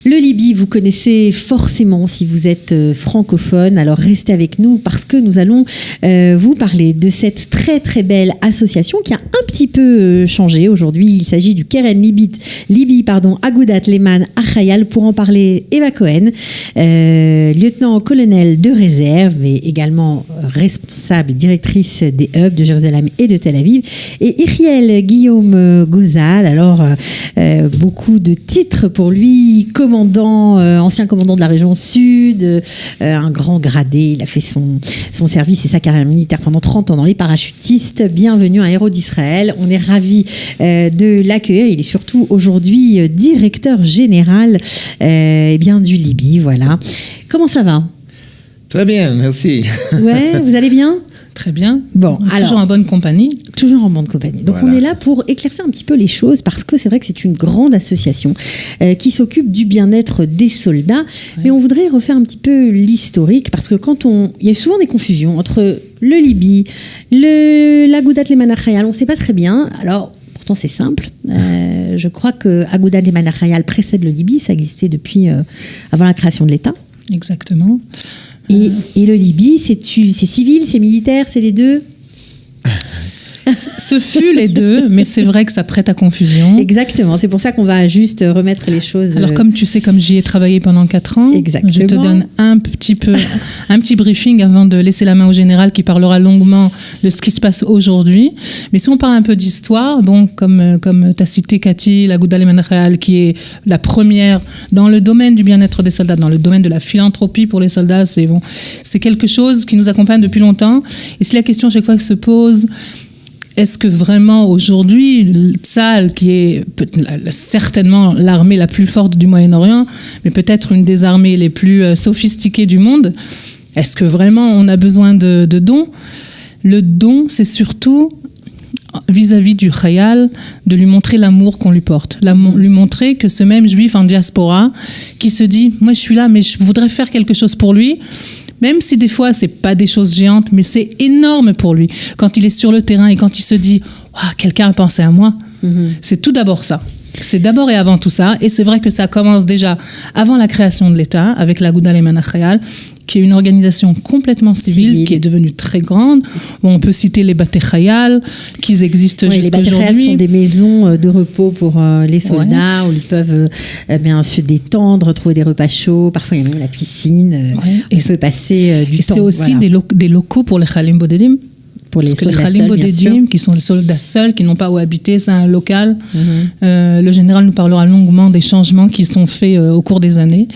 Le Libye, vous connaissez forcément si vous êtes francophone, alors restez avec nous parce que nous allons vous parler de cette très très belle association qui a un petit peu changé aujourd'hui. Il s'agit du Keren Libye, Agudat Leman Achayal. Pour en parler, Eva Cohen, lieutenant-colonel de réserve et également responsable, directrice des hubs de Jérusalem et de Tel Aviv, et Iriel Guillaume Gozal. Alors, beaucoup de titres pour lui, ancien commandant de la région Sud, un grand gradé. Il a fait son service et sa carrière militaire pendant 30 ans dans les parachutistes. Bienvenue, un héros d'Israël. On est ravis de l'accueillir. Il est surtout aujourd'hui directeur général du Libye. Voilà. Comment ça va ? Très bien, merci. Ouais, vous allez bien ? Très bien. Bon, alors, toujours en bonne compagnie. Toujours en bonne compagnie. Donc voilà. On est là pour éclaircir un petit peu les choses parce que c'est vrai que c'est une grande association qui s'occupe du bien-être des soldats. Ouais. Mais on voudrait refaire un petit peu l'historique parce que il y a souvent des confusions entre le Libye, l'Agudat Leman Achayal, on ne sait pas très bien. Alors, pourtant c'est simple. Je crois que Agudat Leman Achayal précède le Libye. Ça existait depuis avant la création de l'État. Exactement. Et le Libye, c'est civil, c'est militaire, c'est les deux ? Ce fut les deux, mais c'est vrai que ça prête à confusion. Exactement, c'est pour ça qu'on va juste remettre les choses... Alors comme tu sais, comme j'y ai travaillé pendant 4 ans, exactement. Je te donne un petit briefing avant de laisser la main au général qui parlera longuement de ce qui se passe aujourd'hui. Mais si on parle un peu d'histoire, donc comme tu as cité Cathy, l'Agudat Leman Achayal, qui est la première dans le domaine du bien-être des soldats, dans le domaine de la philanthropie pour les soldats, c'est quelque chose qui nous accompagne depuis longtemps. Et si la question chaque fois se pose... Est-ce que vraiment aujourd'hui, le Tsahal, qui est certainement l'armée la plus forte du Moyen-Orient, mais peut-être une des armées les plus sophistiquées du monde, est-ce que vraiment on a besoin de dons ? Le don, c'est surtout vis-à-vis du Khayal, de lui montrer l'amour qu'on lui porte. Lui montrer que ce même juif en diaspora qui se dit « moi je suis là, mais je voudrais faire quelque chose pour lui », même si des fois, ce n'est pas des choses géantes, mais c'est énorme pour lui. Quand il est sur le terrain et quand il se dit « quelqu'un a pensé à moi », c'est tout d'abord ça. C'est d'abord et avant tout ça. Et c'est vrai que ça commence déjà avant la création de l'État, avec l'Agudat Leman Achayal, qui est une organisation complètement civile, qui est devenue très grande. On peut citer les Baté Khayal, qui existent jusqu'à aujourd'hui. Les Baté Khayal sont des maisons de repos pour les soldats, où ils peuvent se détendre, trouver des repas chauds. Parfois, il y a même la piscine. On peut passer du temps. Et c'est aussi des locaux pour les Khalim Bodedim. Parce que les Khalim Bodedim, qui sont des soldats seuls, qui n'ont pas où habiter, c'est un local. Le général nous parlera longuement des changements qui sont faits au cours des années.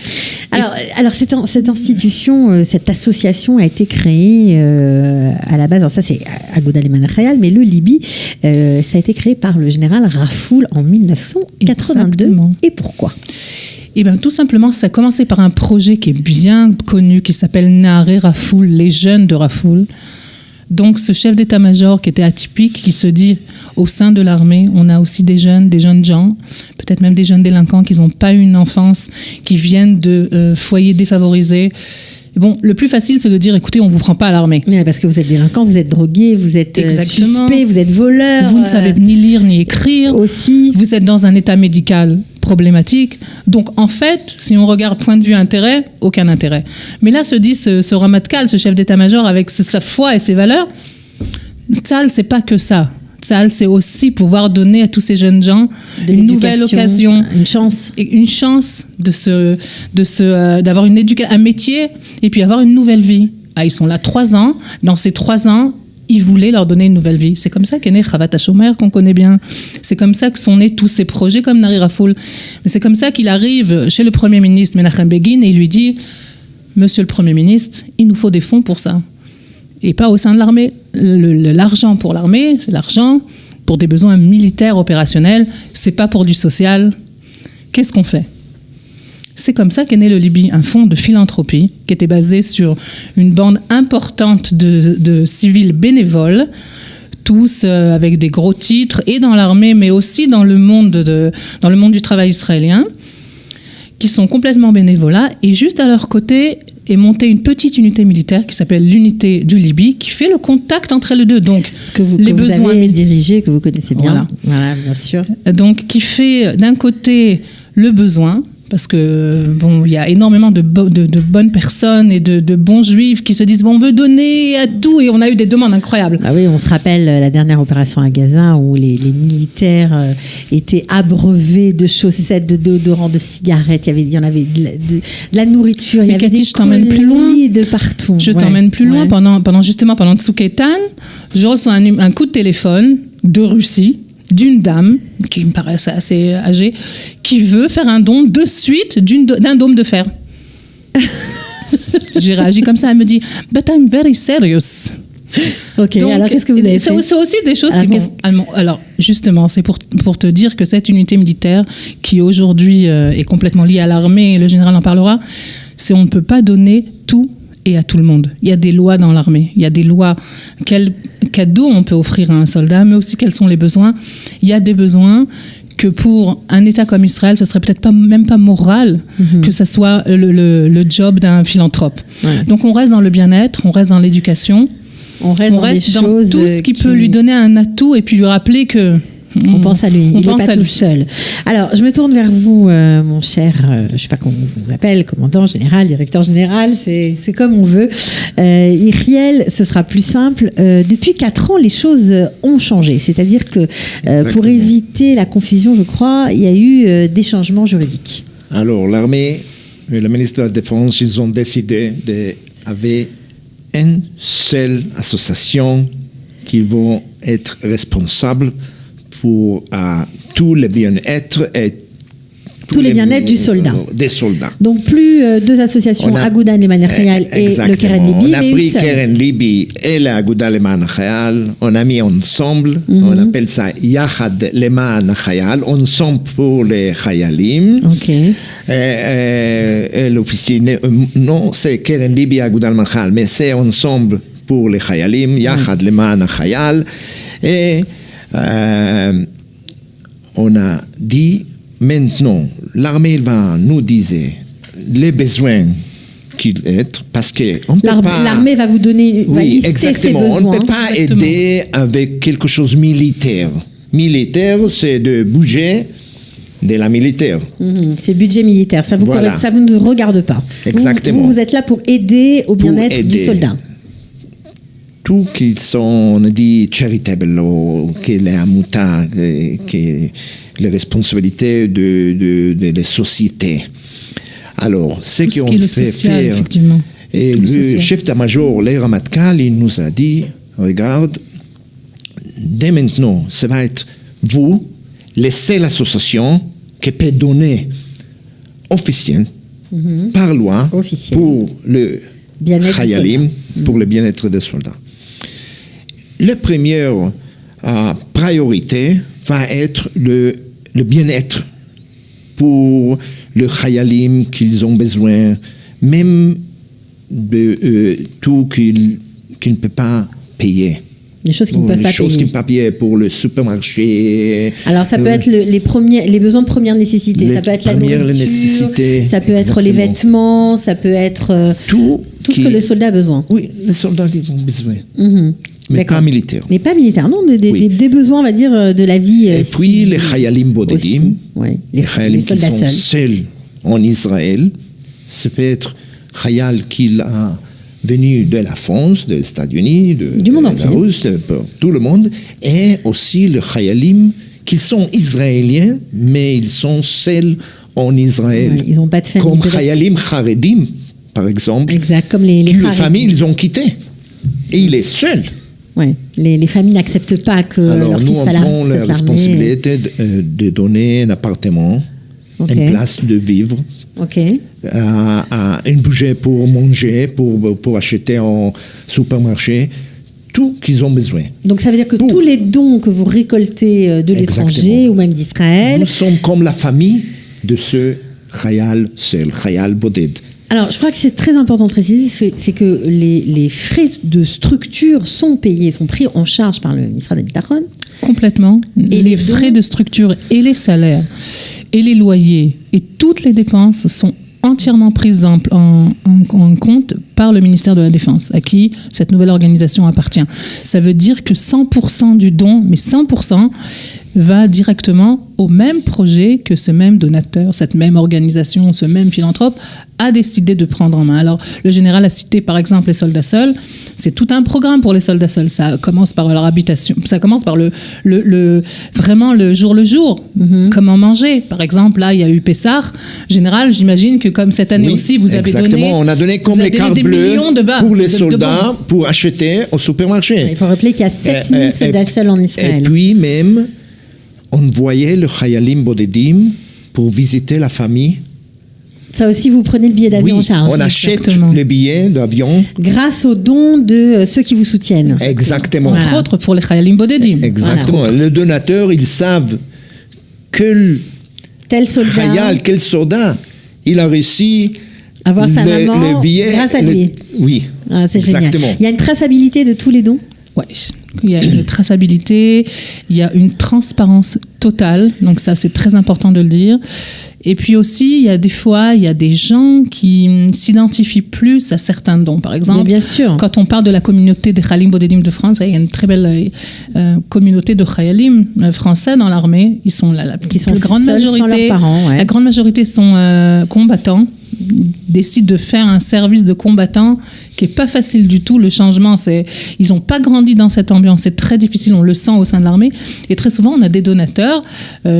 Alors cette institution, cette association a été créée à la base, alors ça c'est Agudat Leman Achayal, mais le Libye, ça a été créé par le général Rafoul en 1982. Exactement. Et pourquoi ? Eh bien, tout simplement, ça a commencé par un projet qui est bien connu, qui s'appelle Naharé Rafoul, les jeunes de Rafoul. Donc, ce chef d'état-major qui était atypique, qui se dit, au sein de l'armée, on a aussi des jeunes gens, peut-être même des jeunes délinquants qui n'ont pas eu une enfance, qui viennent de foyers défavorisés. Bon, le plus facile, c'est de dire, écoutez, on ne vous prend pas à l'armée. Oui, parce que vous êtes délinquant, vous êtes drogué, vous êtes suspect, vous êtes voleur. Vous ne savez ni lire ni écrire. Aussi. Vous êtes dans un état médical problématique. Donc, en fait, si on regarde point de vue intérêt, aucun intérêt. Mais là, se dit ce Ramatkal, ce chef d'état-major, avec sa foi et ses valeurs, Tsahal, c'est pas que ça. Tsahal, c'est aussi pouvoir donner à tous ces jeunes gens une nouvelle occasion, une chance d'avoir un métier et puis avoir une nouvelle vie. Ils sont là 3 ans. Dans ces 3 ans, il voulait leur donner une nouvelle vie. C'est comme ça qu'est né Chavat HaShomer, qu'on connaît bien. C'est comme ça que sont nés tous ces projets comme Naharé Rafoul. Mais c'est comme ça qu'il arrive chez le Premier ministre Menachem Begin et il lui dit « Monsieur le Premier ministre, il nous faut des fonds pour ça. » Et pas au sein de l'armée. L'argent pour l'armée, c'est l'argent pour des besoins militaires opérationnels. C'est pas pour du social. Qu'est-ce qu'on fait ? C'est comme ça qu'est né le Libye, un fonds de philanthropie qui était basé sur une bande importante de civils bénévoles, tous avec des gros titres, et dans l'armée, mais aussi dans le monde du travail israélien, qui sont complètement bénévolats. Et juste à leur côté est montée une petite unité militaire qui s'appelle l'unité du Libye, qui fait le contact entre les deux. Donc, les besoins vous avez dirigé, que vous connaissez bien. Voilà, bien sûr. Donc, qui fait d'un côté le besoin, Parce que, bon, il y a énormément de bonnes personnes et de bons juifs qui se disent, bon, on veut donner à tout, et on a eu des demandes incroyables. Ah oui, on se rappelle la dernière opération à Gaza où les militaires étaient abreuvés de chaussettes, de déodorants, de cigarettes. Il y en avait de la nourriture, il y avait Cathy, des je t'emmène plus loin. de partout. Je t'emmène plus loin. Pendant Tsukaitan, je reçois un coup de téléphone de Russie, d'une dame, qui me paraît assez âgée, qui veut faire un don de suite d'un dôme de fer. J'ai réagi comme ça, elle me dit « But I'm very serious ». Ok, donc, alors qu'est-ce que vous avez fait? C'est aussi des choses alors, justement, c'est pour te dire que cette unité militaire, qui aujourd'hui est complètement liée à l'armée, et le général en parlera, c'est on ne peut pas donner tout et à tout le monde. Il y a des lois dans l'armée. Il y a des lois. Quel cadeau on peut offrir à un soldat, mais aussi quels sont les besoins. Il y a des besoins que pour un État comme Israël, ce serait peut-être même pas moral que ça soit le job d'un philanthrope. Ouais. Donc on reste dans le bien-être, on reste dans l'éducation, on reste dans tout ce qui peut lui donner un atout et puis lui rappeler que on pense à lui, il n'est pas tout seul. Alors, je me tourne vers vous, mon cher, je ne sais pas comment on vous appelle, commandant général, directeur général, c'est comme on veut. Iriel, ce sera plus simple. Depuis 4 ans, les choses ont changé. C'est-à-dire que pour éviter la confusion, je crois, il y a eu des changements juridiques. Alors, l'armée et le ministère de la Défense, ils ont décidé d'avoir une seule association qui vont être responsables pour tout le bien-être et tous les bien-être du soldat. Des soldats. Donc plus 2 associations, Aguda Leman Chayal et le Keren Libi. On a pris Keren Libi et l'Aguda Leman Chayal, on a mis ensemble, on appelle ça Yachad Leman Chayal, ensemble pour les Chayalim. Ok. Et l'officier, non, c'est Keren Libi Aguda Leman Chayal, mais c'est ensemble pour les Chayalim, Yachad Leman Chayal. Et on a dit maintenant, l'armée va nous dire les besoins qu'il est, parce que l'armée va vous donner, va lister exactement, ses besoins. On ne peut pas aider avec quelque chose militaire. Militaire, c'est de budget de la militaire. C'est budget militaire, ça vous ne regarde pas. Exactement. Vous êtes là pour aider au bien-être du soldat. Tout qui sont dit charitable, qui est la mouta, qui est la responsabilité de la société. Alors, ce qu'on fait faire, et le chef d'état-major, le Ramatkal, il nous a dit, regarde, dès maintenant, ça va être vous, la seule association qui peut donner officiel, par loi, pour le Chayalim, pour le bien-être des soldats. La première priorité va être le bien-être pour le Chayalim qu'ils ont besoin, même de tout qu'ils ne peuvent pas payer. Les choses qu'ils ne peuvent pas payer. Les choses qu'ils ne peuvent pas payer pour le supermarché. Alors ça peut être les besoins de première nécessité. Ça peut être la nourriture, ça peut être les vêtements, ça peut être tout ce que le soldat a besoin. Oui, les soldats qui ont besoin. Mais pas militaire. Mais pas militaire, non, des besoins, on va dire, de la vie. Et puis les Chayalim Bodedim, les Chayalim qui sont seuls en Israël, ça peut être Chayal qui a venu de la France, des États-Unis, du monde entier, la Russie, de tout le monde, et aussi les Chayalim qui sont israéliens, mais ils sont seuls en Israël. Ouais, ils n'ont pas de famille. Comme Chayalim Charedim, par exemple. Exact, comme les familles, ils ont quitté. Et il est seul. Ouais, les familles n'acceptent pas que alors, leur fils fasse l'armée. Alors nous, on prend la responsabilité de donner un appartement, une place de vivre, un budget pour manger, pour acheter en supermarché, tout qu'ils ont besoin. Donc ça veut dire que tous les dons que vous récoltez de l'étranger ou même d'Israël... Nous sommes comme la famille de ce Chayal seul, Chayal Boded. Alors, je crois que c'est très important de préciser, c'est que les frais de structure sont payés, sont pris en charge par le ministère des Bitachon. Complètement. Et les frais de structure et les salaires et les loyers et toutes les dépenses sont entièrement prises en compte par le ministère de la Défense, à qui cette nouvelle organisation appartient. Ça veut dire que 100% du don, mais 100%, va directement au même projet que ce même donateur, cette même organisation, ce même philanthrope a décidé de prendre en main. Alors, le général a cité par exemple les soldats seuls. C'est tout un programme pour les soldats seuls. Ça commence par leur habitation. Ça commence par vraiment le jour le jour. Comment manger. Par exemple, là, il y a eu Pessah. Général, j'imagine que comme cette année aussi, vous avez donné... Exactement. On a donné comme les cartes bleues pour les soldats pour acheter au supermarché. Il faut rappeler qu'il y a 7000 soldats seuls en Israël. Et puis même, on voyait le Chayalim Bodedim pour visiter la famille. Ça aussi, vous prenez le billet d'avion en charge. On achète le billet d'avion. Grâce aux dons de ceux qui vous soutiennent. Exactement. Entre autres pour les Chayalim Bodedim. Exactement. Voilà. Le donateur, ils savent que tel soldat, Chayal, quel soldat, il a réussi avoir sa maman le billet, grâce à lui. Oui. Ah, c'est génial. Il y a une traçabilité de tous les dons. Oui, il y a une traçabilité, il y a une transparence totale, donc ça c'est très important de le dire. Et puis aussi, il y a des fois, il y a des gens qui s'identifient plus à certains dons. Par exemple, bien sûr. Quand on parle de la communauté des Chayalim Bodedim de France, il y a une très belle communauté de Chayalim français dans l'armée. Ils sont la grande majorité. Sans leurs parents, ouais. La grande majorité sont combattants, décident de faire un service de combattant qui est pas facile du tout. Le changement, ils n'ont pas grandi dans cette ambiance. C'est très difficile. On le sent au sein de l'armée. Et très souvent, on a des donateurs.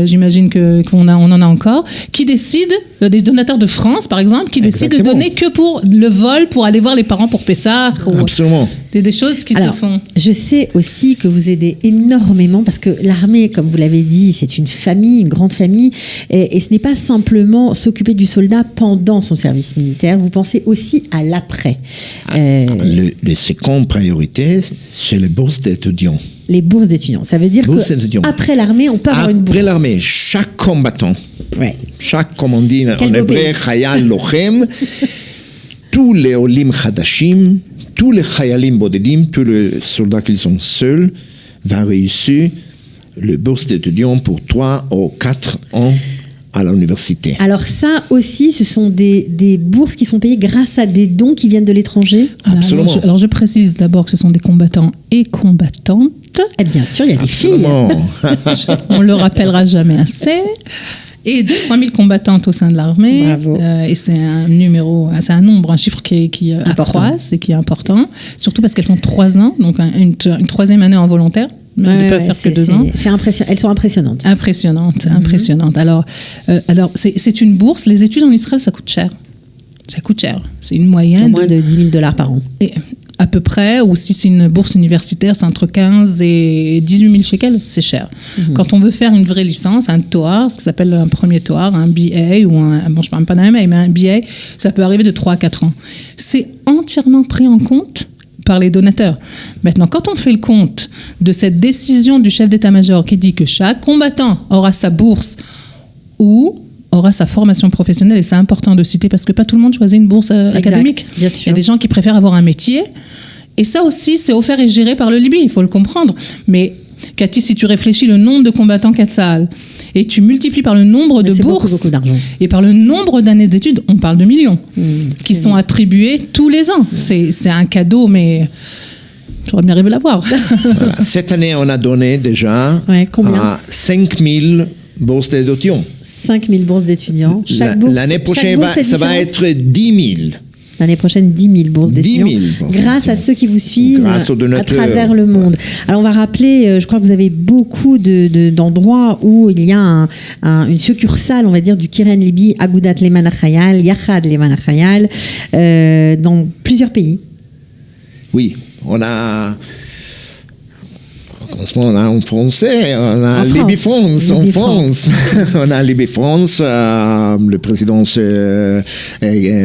J'imagine qu'on en a encore qui décident, des donateurs de France par exemple, qui décident de donner que pour le vol, pour aller voir les parents pour Pessah. Absolument. Des choses qui se font. Je sais aussi que vous aidez énormément parce que l'armée, comme vous l'avez dit, c'est une famille, une grande famille. Et ce n'est pas simplement s'occuper du soldat pendant son service militaire. Vous pensez aussi à l'après. Le second priorité, c'est les bourses d'étudiants. Les bourses d'étudiants. Ça veut dire qu'après l'armée, on peut avoir une bourse. Après l'armée, chaque combattant, comme on dit en hébreu, Chayal Lochem, tous les Olim Chadashim, tous les Chayalim Bodedim, tous les soldats qui sont seuls, vont réussir le bourse d'étudiants pour 3 ou 4 ans à l'université. Alors ça aussi, ce sont des bourses qui sont payées grâce à des dons qui viennent de l'étranger. Absolument. Alors je précise d'abord que ce sont des combattants et combattantes. Et bien sûr, il y a des filles. On le rappellera jamais assez. Et 3000 combattantes au sein de l'armée. Bravo. Et c'est un chiffre qui accroisse et qui est important. Surtout parce qu'elles font 3 ans, donc une troisième année en volontaire. Elles ne peuvent faire que 2 ans. Elles sont impressionnantes. Impressionnantes. Alors c'est une bourse. Les études en Israël, ça coûte cher. C'est une moyenne. Moins de $10 000 par an. Et à peu près, ou si c'est une bourse universitaire, c'est entre 15 et 18 000 shekels, c'est cher. Quand on veut faire une vraie licence, un TOAR, ce qui s'appelle un premier TOAR, un BA, ou je ne parle pas d'un MA, mais un BA, ça peut arriver de 3 à 4 ans. C'est entièrement pris en compte par les donateurs. Maintenant, quand on fait le compte de cette décision du chef d'état-major qui dit que chaque combattant aura sa bourse ou aura sa formation professionnelle, et c'est important de citer parce que pas tout le monde choisit une bourse académique. Bien sûr. Il y a des gens qui préfèrent avoir un métier, et ça aussi, c'est offert et géré par le Libi, il faut le comprendre. Mais Cathy, si tu réfléchis le nombre de combattants Katsal, et tu multiplies par le nombre de bourses beaucoup d'argent. Et par le nombre d'années d'études, on parle de millions qui sont attribués tous les ans. C'est un cadeau, mais j'aurais bien rêvé l'avoir. Voilà. Cette année, on a donné déjà 5000 bourses d'étudiants. 5000 bourses d'étudiants. L'année prochaine, ça va être 10 000. L'année prochaine, 10 000 bourses d'étudiants. Grâce à ceux qui vous suivent à travers le monde. Alors, on va rappeler, je crois que vous avez beaucoup d'endroits où il y a une succursale, on va dire, du Kiren Libi, Agudat Leman HaChayal, Yachad Leman HaChayal, dans plusieurs pays. Oui, on a en français, on a Libi France en France. On a Libi France, le président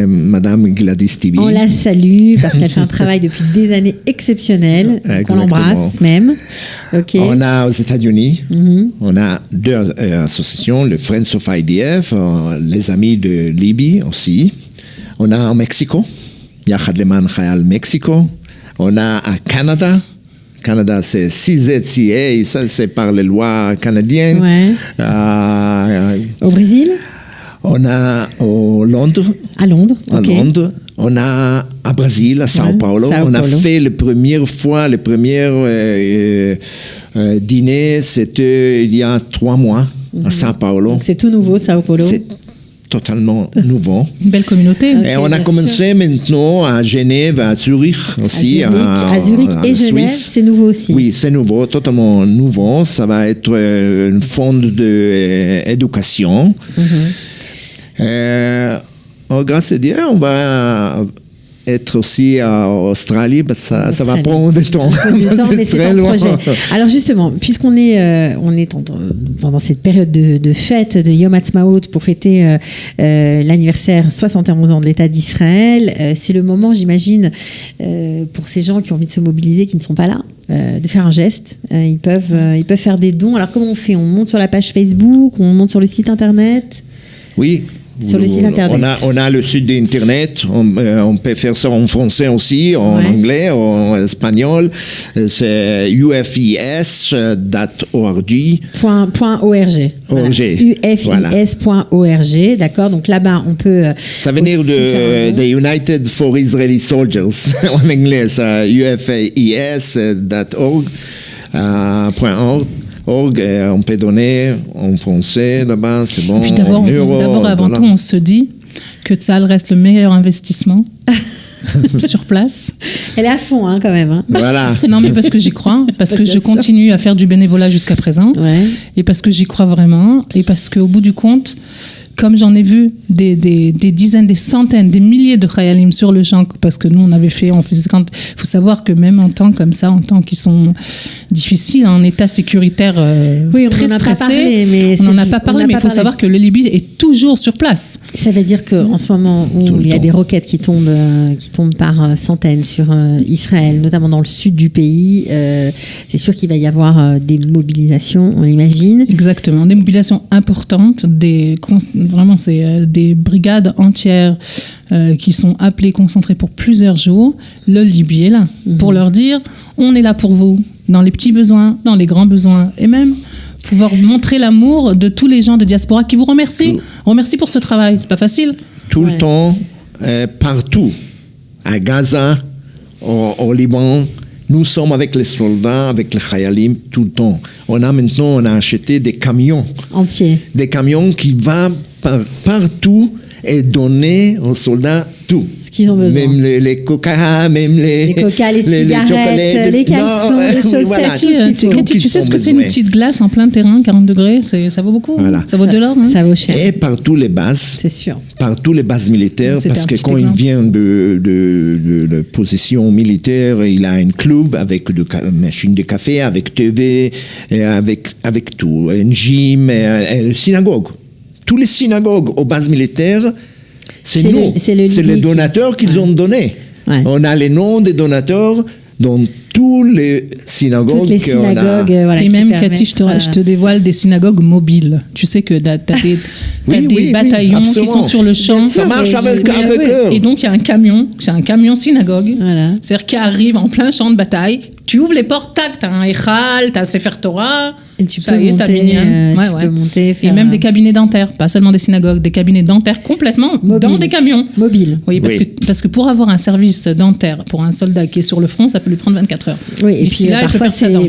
Madame Gladys Tibi. On la salue parce qu'elle fait un travail depuis des années exceptionnel. On l'embrasse même. Okay. On a aux États-Unis, on a 2 associations, le Friends of IDF, les Amis de Libye aussi. On a en Mexico, Yachad Leman Chayal Mexico. On a à Canada, c'est CZCA, ça c'est par les lois canadiennes. Au Brésil? On a au Londres. À Londres, à Londres. On a à Brésil, à Sao Paulo. On a fait la première fois, le premier dîner, c'était il y a 3 mois à Sao Paulo. Donc c'est tout nouveau, Sao Paulo. C'est totalement nouveau. Une belle communauté. Et on a commencé maintenant à Genève, à Zurich aussi. À Zurich et Genève, c'est nouveau aussi. Oui, c'est nouveau, totalement nouveau. Ça va être une fond d'éducation. Grâce à Dieu, on va être aussi en Australie, ça va prendre du temps. Mais c'est un projet. Alors justement, puisqu'on est, pendant cette période de fête de Yom Ha'atzmaut pour fêter l'anniversaire 71 ans de l'État d'Israël, c'est le moment, j'imagine, pour ces gens qui ont envie de se mobiliser, qui ne sont pas là, de faire un geste. Ils peuvent faire des dons. Alors comment on fait? On monte sur la page Facebook, on monte sur le site internet? Oui. Sur le site internet. On a le site d'internet, on peut faire ça en français aussi, en anglais, en espagnol. C'est ufis.org. .org. ufis.org, d'accord. Donc là-bas, on peut. Ça vient de United for Israeli Soldiers en anglais, ça ufis.org. On peut donner en français là-bas, c'est bon. Et puis d'abord, avant tout, on se dit que Tzahal reste le meilleur investissement sur place. Elle est à fond, quand même. Voilà. Non, mais parce que j'y crois, parce que je continue à faire du bénévolat jusqu'à présent, et parce que j'y crois vraiment, et parce qu'au bout du compte, comme j'en ai vu des dizaines, des centaines, des milliers de Chayalim sur le champ, parce que nous, il faut savoir que même en temps comme ça, en temps qui sont difficiles, en état sécuritaire très stressé, on n'en a pas parlé, mais il faut savoir que le Libye est toujours sur place. Ça veut dire qu'en ce moment où il y a des roquettes qui tombent par centaines sur Israël, notamment dans le sud du pays, c'est sûr qu'il va y avoir des mobilisations, on imagine. Exactement, des mobilisations importantes, vraiment, c'est des brigades entières qui sont appelées, concentrées pour plusieurs jours. Le Libye est là pour leur dire on est là pour vous, dans les petits besoins, dans les grands besoins, et même pouvoir montrer l'amour de tous les gens de diaspora qui vous remercient. Remercie pour ce travail, c'est pas facile. Tout le temps, partout, à Gaza, au Liban. Nous sommes avec les soldats, avec les Chayalim, tout le temps. On a acheté des camions. Entiers. Des camions qui vont partout et donner aux soldats tout. Ce qu'ils ont besoin. Même les coca, même les coca, les cigarettes, les caleçons, les chaussettes, tout ce qu'il faut. Tu sais ce que c'est une petite glace en plein terrain, 40 degrés, ça vaut beaucoup. Voilà. Ça vaut de l'or. Ça vaut cher. Et partout les bases. C'est sûr. Partout les bases militaires, parce que quand il vient de la position militaire, il a un club avec une machine de café, avec TV, et avec tout, une gym, et une synagogue. Tous les synagogues aux bases militaires, c'est nous. C'est les donateurs qu'ils ont donnés. Ouais. On a les noms des donateurs dans toutes les synagogues. Toutes les synagogues, voilà, et même, Cathy, je te dévoile des synagogues mobiles. Tu sais que tu as des bataillons qui sont sur le champ. Ça marche avec eux. Et donc, il y a un camion, c'est un camion synagogue, c'est-à-dire qui arrive en plein champ de bataille. Tu ouvres les portes, tac, t'as un Echal, t'as un Sefer Torah. Et tu peux monter, et même des cabinets dentaires, pas seulement des synagogues, des cabinets dentaires complètement dans des camions. Mobiles. Oui, parce que pour avoir un service dentaire pour un soldat qui est sur le front, ça peut lui prendre 24 heures. Oui, et puis là,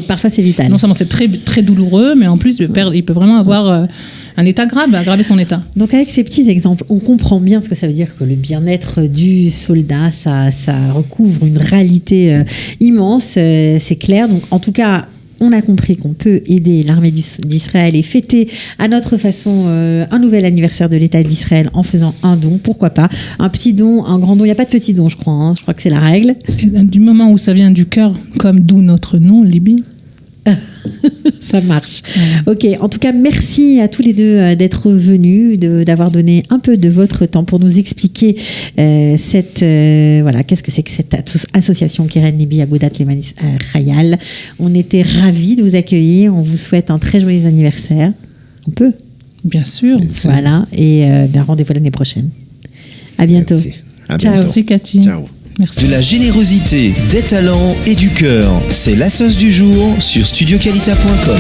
parfois c'est vital. Non seulement c'est très, très douloureux, mais en plus, il peut vraiment avoir un état grave, aggraver son état. Donc avec ces petits exemples, on comprend bien ce que ça veut dire que le bien-être du soldat, ça recouvre une réalité immense, c'est clair. Donc en tout cas, on a compris qu'on peut aider l'armée d'Israël et fêter à notre façon un nouvel anniversaire de l'État d'Israël en faisant un don, pourquoi pas. Un petit don, un grand don, il n'y a pas de petit don, je crois. Je crois que c'est la règle. Du moment où ça vient du cœur, comme d'où notre nom, Libye. Ça marche. Ok, en tout cas, merci à tous les deux d'être venus, d'avoir donné un peu de votre temps pour nous expliquer qu'est-ce que c'est que cette association Keren Libye Agudat Leman Chayal. On était ravis de vous accueillir. On vous souhaite un très joyeux anniversaire. On peut. Bien sûr. Voilà, et rendez-vous l'année prochaine. À bientôt. Merci. Ciao. Merci Cathy. Ciao. Merci. De la générosité, des talents et du cœur. C'est la sauce du jour sur studioqualita.com.